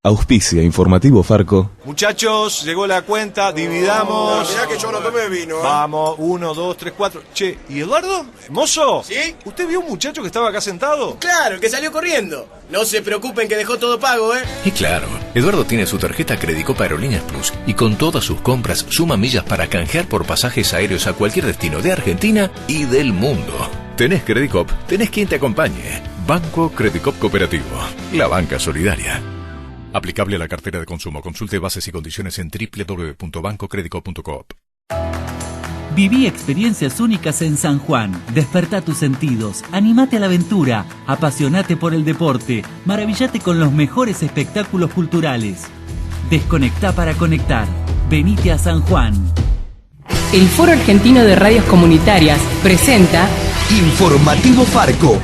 Auspicia Informativo Farco. Muchachos, llegó la cuenta, dividamos. Mirá que yo no tomé vino. Vamos, 1, 2, 3, 4. Che, ¿y Eduardo? ¿Mozo? ¿Sí? ¿Usted vio un muchacho que estaba acá sentado? Claro, que salió corriendo. No se preocupen que dejó todo pago, ¿eh? Y claro, Eduardo tiene su tarjeta Credicop Aerolíneas Plus y con todas sus compras suma millas para canjear por pasajes aéreos a cualquier destino de Argentina y del mundo. Tenés Credicop, tenés quien te acompañe. Banco Credicop Cooperativo, la banca solidaria. Aplicable a la cartera de consumo. Consulte bases y condiciones en www.bancocredico.coop. Viví experiencias únicas en San Juan. Despertá tus sentidos, animate a la aventura, apasionate por el deporte, maravillate con los mejores espectáculos culturales. Desconectá para conectar. Venite a San Juan. El Foro Argentino de Radios Comunitarias presenta Informativo Farco.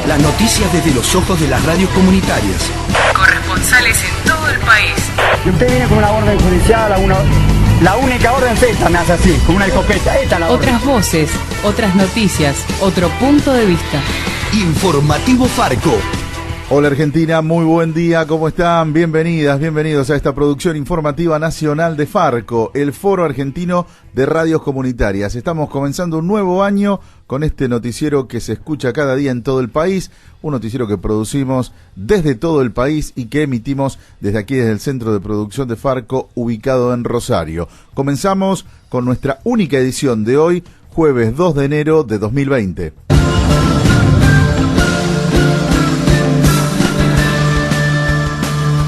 Las noticias desde los ojos de las radios comunitarias. Corresponsales en todo el país. Y usted viene con una orden judicial, la única orden es esta, me hace así, con una escopeta. Esta es la orden. Otras voces, otras noticias, otro punto de vista. Informativo Farco. Hola Argentina, muy buen día, ¿cómo están? Bienvenidas, bienvenidos a esta producción informativa nacional de Farco, el Foro Argentino de Radios Comunitarias. Estamos comenzando un nuevo año con este noticiero que se escucha cada día en todo el país, un noticiero que producimos desde todo el país y que emitimos desde aquí, desde el Centro de Producción de Farco, ubicado en Rosario. Comenzamos con nuestra única edición de hoy, jueves 2 de enero de 2020.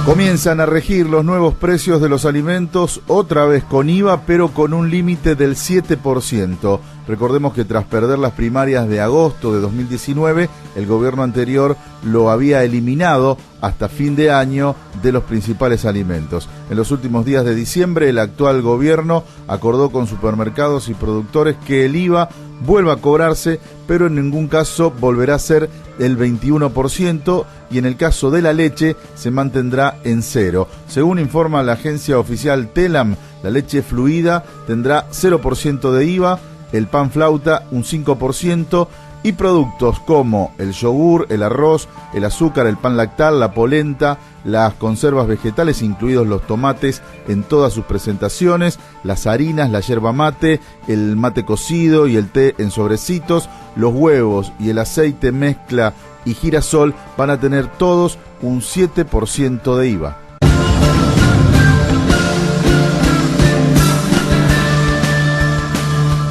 Comienzan a regir los nuevos precios de los alimentos, otra vez con IVA, pero con un límite del 7%. Recordemos que tras perder las primarias de agosto de 2019, el gobierno anterior lo había eliminado hasta fin de año de los principales alimentos. En los últimos días de diciembre, el actual gobierno acordó con supermercados y productores que el IVA vuelva a cobrarse, pero en ningún caso volverá a ser el 21% y en el caso de la leche se mantendrá en 0. Según informa la agencia oficial Telam, la leche fluida tendrá 0% de IVA, el pan flauta un 5% y productos como el yogur, el arroz, el azúcar, el pan lactal, la polenta, las conservas vegetales, incluidos los tomates en todas sus presentaciones, las harinas, la yerba mate, el mate cocido y el té en sobrecitos, los huevos y el aceite mezcla y girasol van a tener todos un 7% de IVA.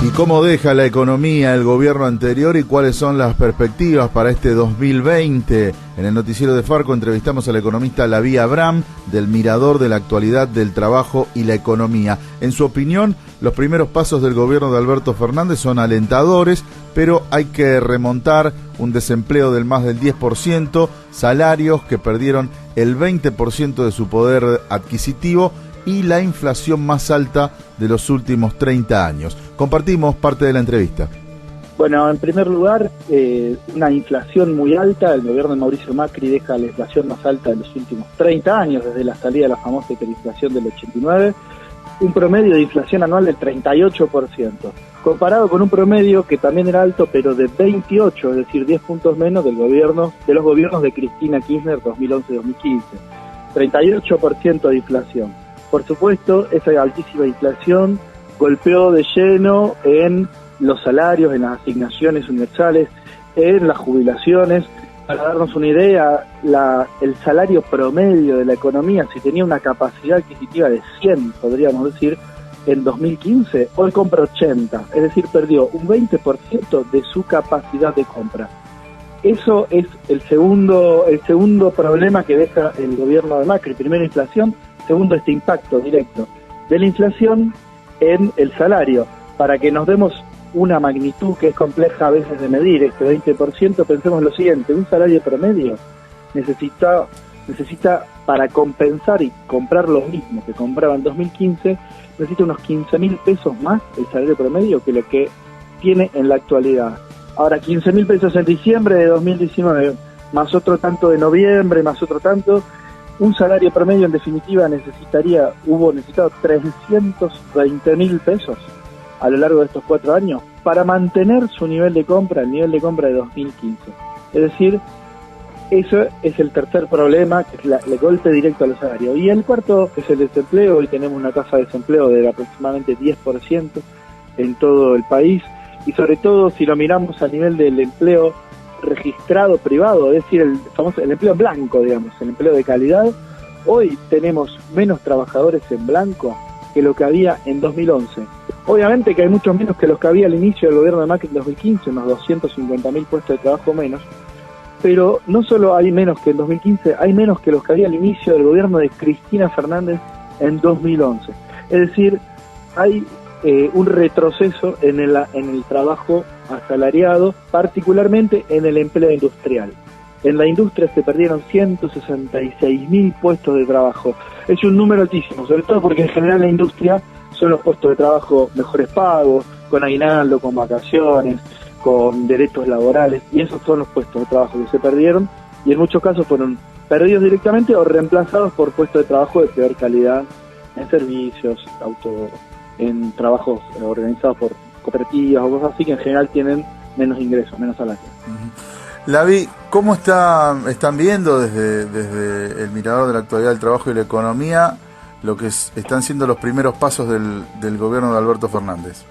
¿Y cómo deja la economía el gobierno anterior y cuáles son las perspectivas para este 2020? En el noticiero de Farco entrevistamos al economista Lavía Abram, del Mirador de la Actualidad del Trabajo y la Economía. En su opinión, los primeros pasos del gobierno de Alberto Fernández son alentadores, pero hay que remontar un desempleo del más del 10%, salarios que perdieron el 20% de su poder adquisitivo y la inflación más alta de los últimos 30 años. Compartimos parte de la entrevista. Bueno, en primer lugar, una inflación muy alta. El gobierno de Mauricio Macri deja la inflación más alta de los últimos 30 años, desde la salida de la famosa hiperinflación del 89. Un promedio de inflación anual del 38%, comparado con un promedio que también era alto, pero de 28, es decir, 10 puntos menos de los gobiernos de Cristina Kirchner 2011-2015. 38% de inflación. Por supuesto, esa altísima inflación golpeó de lleno en los salarios, en las asignaciones universales, en las jubilaciones. Para darnos una idea, el salario promedio de la economía, si tenía una capacidad adquisitiva de 100, podríamos decir, en 2015, hoy compra 80, es decir, perdió un 20% de su capacidad de compra. Eso es el segundo problema que deja el gobierno de Macri. Primero, inflación. Segundo, este impacto directo de la inflación en el salario. Para que nos demos una magnitud que es compleja a veces de medir, este 20%, pensemos lo siguiente: un salario promedio necesita para compensar y comprar lo mismo que compraba en 2015, necesita unos 15.000 pesos más el salario promedio que lo que tiene en la actualidad. Ahora, 15.000 pesos en diciembre de 2019, más otro tanto de noviembre, más otro tanto. Un salario promedio, en definitiva, hubo necesitado 320.000 pesos a lo largo de estos 4 años para mantener su nivel de compra, el nivel de compra de 2015. Es decir, eso es el tercer problema, que es el golpe directo a los salarios. Y el cuarto es el desempleo. Hoy tenemos una tasa de desempleo de aproximadamente 10% en todo el país, y sobre todo si lo miramos a nivel del empleo registrado privado, es decir, el empleo blanco, digamos, el empleo de calidad. Hoy tenemos menos trabajadores en blanco que lo que había en 2011. Obviamente que hay muchos menos que los que había al inicio del gobierno de Macri en 2015, unos 250.000 puestos de trabajo menos, pero no solo hay menos que en 2015, hay menos que los que había al inicio del gobierno de Cristina Fernández en 2011. Es decir, hay un retroceso en el trabajo asalariado, particularmente en el empleo industrial. En la industria se perdieron 166.000 puestos de trabajo. Es un número altísimo, sobre todo porque en general la industria son los puestos de trabajo mejores pagos, con aguinaldo, con vacaciones, con derechos laborales, y esos son los puestos de trabajo que se perdieron, y en muchos casos fueron perdidos directamente o reemplazados por puestos de trabajo de peor calidad en servicios, en trabajos organizados por cooperativas o cosas así, que en general tienen menos ingresos, menos salario. Lavi, ¿cómo están viendo desde el mirador de la actualidad del trabajo y la economía lo que están siendo los primeros pasos del gobierno de Alberto Fernández?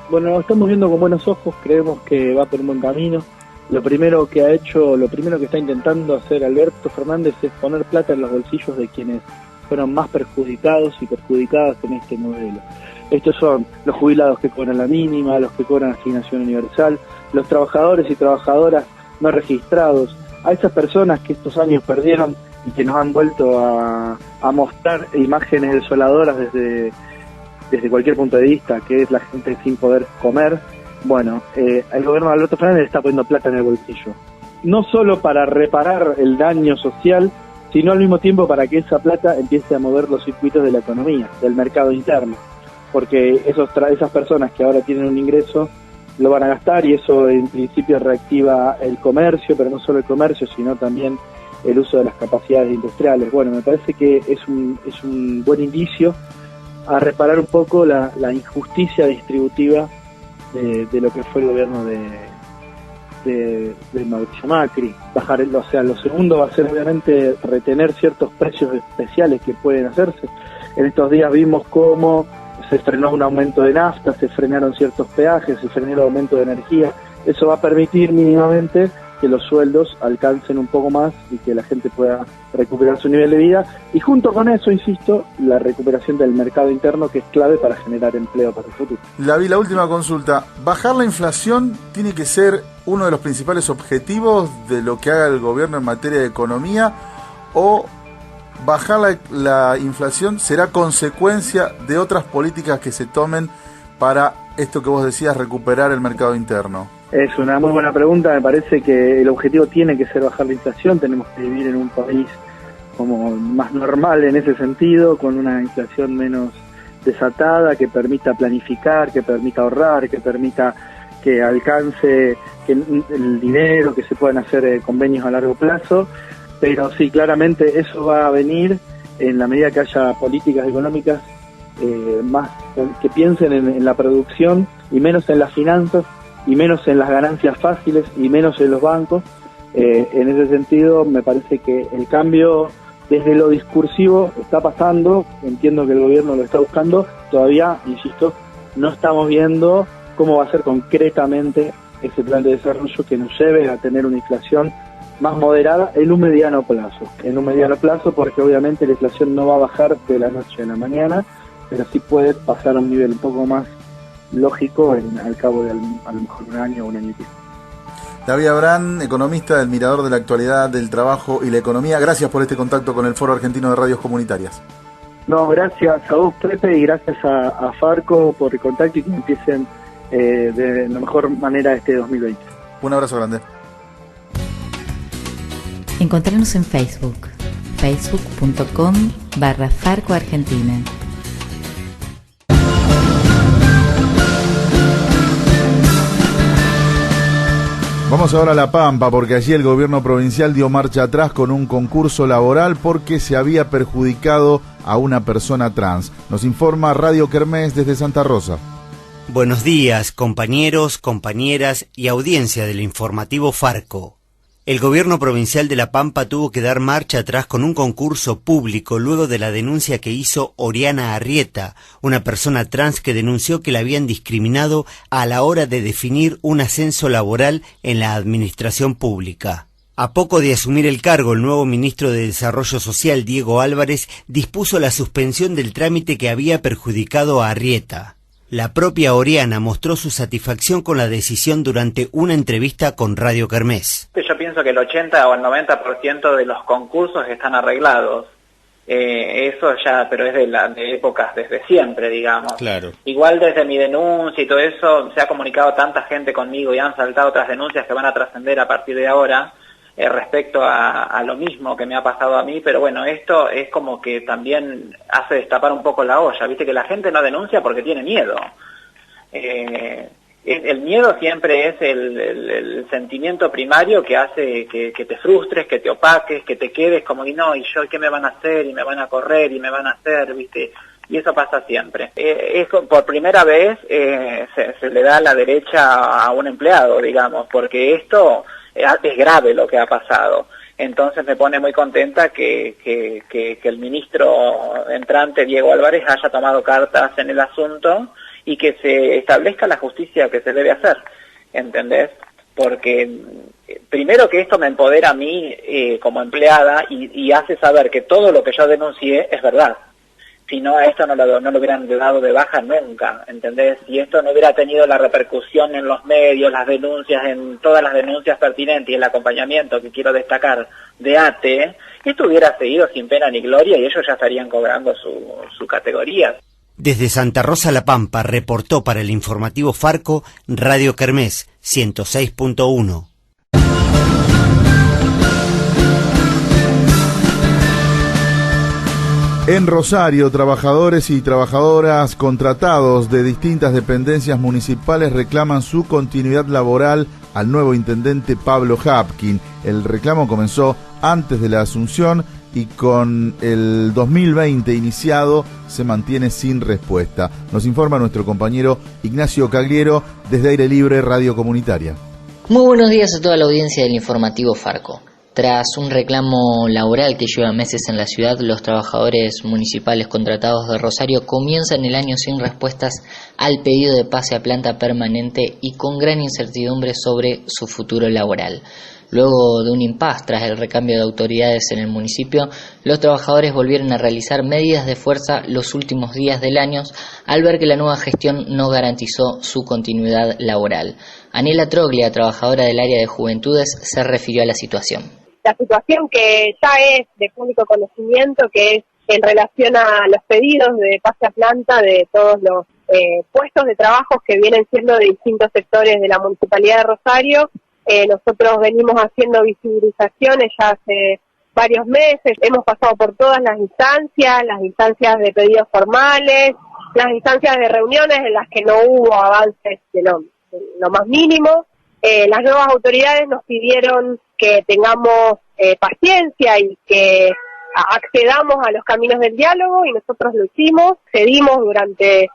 Bueno, lo estamos viendo con buenos ojos, creemos que va por un buen camino. Lo primero que está intentando hacer Alberto Fernández es poner plata en los bolsillos de quienes fueron más perjudicados y perjudicadas en este modelo. Estos son los jubilados que cobran la mínima, los que cobran asignación universal, los trabajadores y trabajadoras no registrados, a esas personas que estos años perdieron y que nos han vuelto a mostrar imágenes desoladoras desde cualquier punto de vista, que es la gente sin poder comer. Bueno, el gobierno de Alberto Fernández está poniendo plata en el bolsillo, no solo para reparar el daño social, sino al mismo tiempo para que esa plata empiece a mover los circuitos de la economía, del mercado interno, porque esas personas que ahora tienen un ingreso lo van a gastar, y eso en principio reactiva el comercio, pero no solo el comercio, sino también el uso de las capacidades industriales. Bueno, me parece que es un buen indicio a reparar un poco la injusticia distributiva de lo que fue el gobierno de Mauricio Macri. Lo segundo va a ser obviamente retener ciertos precios especiales que pueden hacerse. En estos días vimos cómo se frenó un aumento de nafta, se frenaron ciertos peajes, se frenó el aumento de energía. Eso va a permitir mínimamente que los sueldos alcancen un poco más y que la gente pueda recuperar su nivel de vida. Y junto con eso, insisto, la recuperación del mercado interno, que es clave para generar empleo para el futuro. La última consulta. ¿Bajar la inflación tiene que ser uno de los principales objetivos de lo que haga el gobierno en materia de economía, o bajar la inflación será consecuencia de otras políticas que se tomen para esto que vos decías, recuperar el mercado interno? Es una muy buena pregunta. Me parece que el objetivo tiene que ser bajar la inflación. Tenemos que vivir en un país como más normal en ese sentido, con una inflación menos desatada, que permita planificar, que permita ahorrar, que permita que alcance el dinero, que se puedan hacer convenios a largo plazo. Pero sí, claramente eso va a venir en la medida que haya políticas económicas más que piensen en la producción y menos en las finanzas, y menos en las ganancias fáciles y menos en los bancos. En ese sentido, me parece que el cambio desde lo discursivo está pasando. Entiendo que el gobierno lo está buscando. Todavía, insisto, no estamos viendo cómo va a ser concretamente ese plan de desarrollo que nos lleve a tener una inflación más moderada en un mediano plazo. En un mediano plazo, porque obviamente la inflación no va a bajar de la noche a la mañana, pero sí puede pasar a un nivel un poco más lógico al cabo de a lo mejor un año o un año y pico. David Abrán, economista del Mirador de la Actualidad del Trabajo y la Economía, gracias por este contacto con el Foro Argentino de Radios Comunitarias. No, gracias a vos, Pepe, y gracias a Farco por el contacto, y que empiecen de la mejor manera este 2020. Un abrazo grande. Encontrarnos en Facebook, facebook.com/Farco Argentina. Vamos ahora a La Pampa, porque allí el gobierno provincial dio marcha atrás con un concurso laboral porque se había perjudicado a una persona trans. Nos informa Radio Kermés desde Santa Rosa. Buenos días, compañeros, compañeras y audiencia del informativo Farco. El gobierno provincial de La Pampa tuvo que dar marcha atrás con un concurso público luego de la denuncia que hizo Oriana Arrieta, una persona trans que denunció que la habían discriminado a la hora de definir un ascenso laboral en la administración pública. A poco de asumir el cargo, el nuevo ministro de Desarrollo Social, Diego Álvarez, dispuso la suspensión del trámite que había perjudicado a Arrieta. La propia Oriana mostró su satisfacción con la decisión durante una entrevista con Radio Kermés. Yo pienso que el 80 o el 90% de los concursos están arreglados. Eso ya, pero es de épocas desde siempre, digamos. Claro. Igual desde mi denuncia y todo eso, se ha comunicado tanta gente conmigo y han saltado otras denuncias que van a trascender a partir de ahora respecto a lo mismo que me ha pasado a mí, pero bueno, esto es como que también hace destapar un poco la olla, viste que la gente no denuncia porque tiene miedo. El miedo siempre es el sentimiento primario que hace que te frustres, que te opaques, que te quedes como y no, y yo qué me van a hacer, y me van a correr, y me van a hacer, viste, y eso pasa siempre. Eso por primera vez se le da la derecha a un empleado, digamos, porque esto es grave lo que ha pasado. Entonces me pone muy contenta que el ministro entrante, Diego Álvarez, haya tomado cartas en el asunto y que se establezca la justicia que se debe hacer, ¿entendés? Porque primero que esto me empodera a mí como empleada y hace saber que todo lo que yo denuncié es verdad. Si no, a esto no lo hubieran dado de baja nunca, ¿entendés? Si esto no hubiera tenido la repercusión en los medios, las denuncias, en todas las denuncias pertinentes y el acompañamiento que quiero destacar de ATE, esto hubiera seguido sin pena ni gloria y ellos ya estarían cobrando su categoría. Desde Santa Rosa La Pampa reportó para el informativo Farco Radio Kermés 106.1. En Rosario, trabajadores y trabajadoras contratados de distintas dependencias municipales reclaman su continuidad laboral al nuevo intendente Pablo Hapkin. El reclamo comenzó antes de la asunción y con el 2020 iniciado se mantiene sin respuesta. Nos informa nuestro compañero Ignacio Cagliero desde Aire Libre Radio Comunitaria. Muy buenos días a toda la audiencia del informativo Farco. Tras un reclamo laboral que lleva meses en la ciudad, los trabajadores municipales contratados de Rosario comienzan el año sin respuestas al pedido de pase a planta permanente y con gran incertidumbre sobre su futuro laboral. Luego de un impasse tras el recambio de autoridades en el municipio, los trabajadores volvieron a realizar medidas de fuerza los últimos días del año al ver que la nueva gestión no garantizó su continuidad laboral. Anela Troglia, trabajadora del área de juventudes, se refirió a la situación. La situación que ya es de público conocimiento, que es en relación a los pedidos de pase a planta de todos los puestos de trabajo que vienen siendo de distintos sectores de la Municipalidad de Rosario. Nosotros venimos haciendo visibilizaciones ya hace varios meses, hemos pasado por todas las instancias de pedidos formales, las instancias de reuniones en las que no hubo avances de lo más mínimo. Las nuevas autoridades nos pidieron que tengamos paciencia y que accedamos a los caminos del diálogo y nosotros lo hicimos, cedimos durante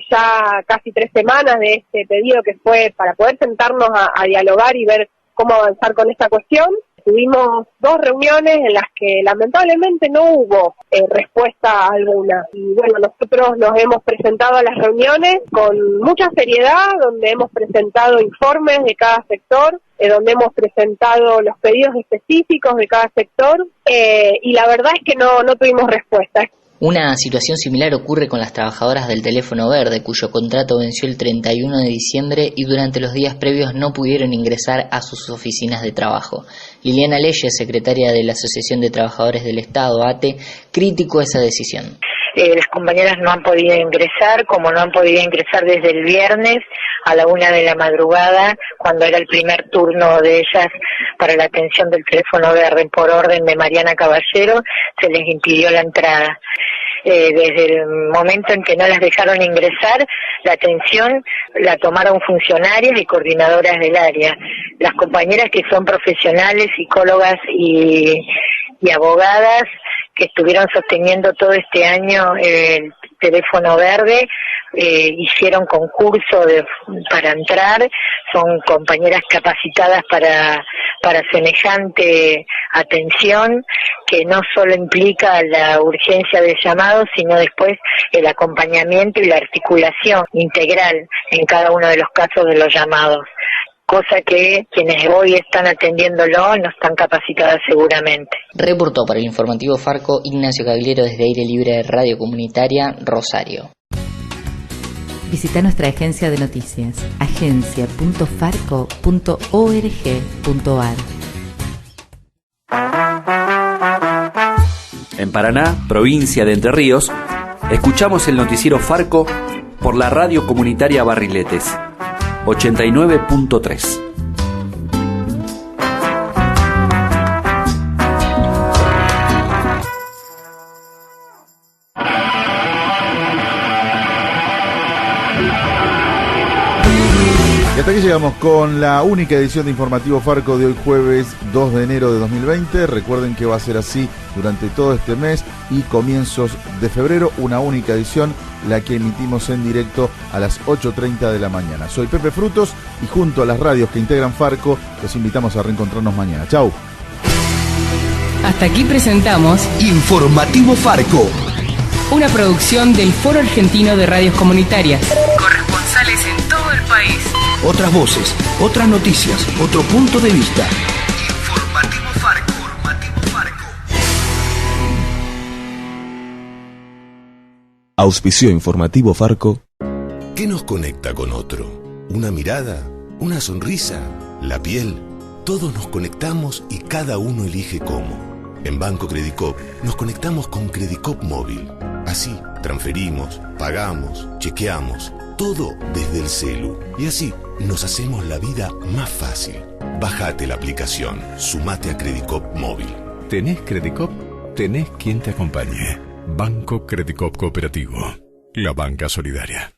ya casi 3 semanas de este pedido que fue para poder sentarnos a dialogar y ver cómo avanzar con esta cuestión. Tuvimos 2 reuniones en las que lamentablemente no hubo respuesta alguna. Y bueno, nosotros nos hemos presentado a las reuniones con mucha seriedad, donde hemos presentado informes de cada sector, donde hemos presentado los pedidos específicos de cada sector, y la verdad es que no tuvimos respuesta. Una situación similar ocurre con las trabajadoras del teléfono verde, cuyo contrato venció el 31 de diciembre y durante los días previos no pudieron ingresar a sus oficinas de trabajo. Liliana Leyes, secretaria de la Asociación de Trabajadores del Estado, ATE, criticó esa decisión. Las compañeras no han podido ingresar, como no han podido ingresar desde el viernes a la 1 de la madrugada, cuando era el primer turno de ellas para la atención del teléfono verde. Por orden de Mariana Caballero, se les impidió la entrada. Desde el momento en que no las dejaron ingresar, la atención la tomaron funcionarias y coordinadoras del área. Las compañeras que son profesionales, psicólogas y abogadas, que estuvieron sosteniendo todo este año el teléfono verde, hicieron concurso para entrar, son compañeras capacitadas para semejante atención, que no solo implica la urgencia del llamado, sino después el acompañamiento y la articulación integral en cada uno de los casos de los llamados, cosa que quienes hoy están atendiéndolo no están capacitadas seguramente. Reportó para el informativo Farco Ignacio Cagliero desde Aire Libre de Radio Comunitaria, Rosario. Visita nuestra agencia de noticias, agencia.farco.org.ar. En Paraná, provincia de Entre Ríos, escuchamos el noticiero Farco por la Radio Comunitaria Barriletes 89.3. Y hasta aquí llegamos con la única edición de Informativo Farco de hoy jueves 2 de enero de 2020. Recuerden que va a ser así durante todo este mes y comienzos de febrero, una única edición, la que emitimos en directo a las 8:30 de la mañana. Soy Pepe Frutos y junto a las radios que integran Farco, los invitamos a reencontrarnos mañana. Chau. Hasta aquí presentamos Informativo Farco, una producción del Foro Argentino de Radios Comunitarias. Corresponsales en todo el país. otras voces, otras noticias, otro punto de vista. Informativo Farco. Auspició Informativo Farco. ¿Qué nos conecta con otro? ¿Una mirada? ¿Una sonrisa? ¿La piel? Todos nos conectamos y cada uno elige cómo. En Banco Credicop nos conectamos con Credicop Móvil. Así, transferimos, pagamos, chequeamos, todo desde el celu. Y así, nos hacemos la vida más fácil. Bájate la aplicación, sumate a Credicop Móvil. ¿Tenés Credicop? Tenés quien te acompañe. Banco Credicop Cooperativo. La banca solidaria.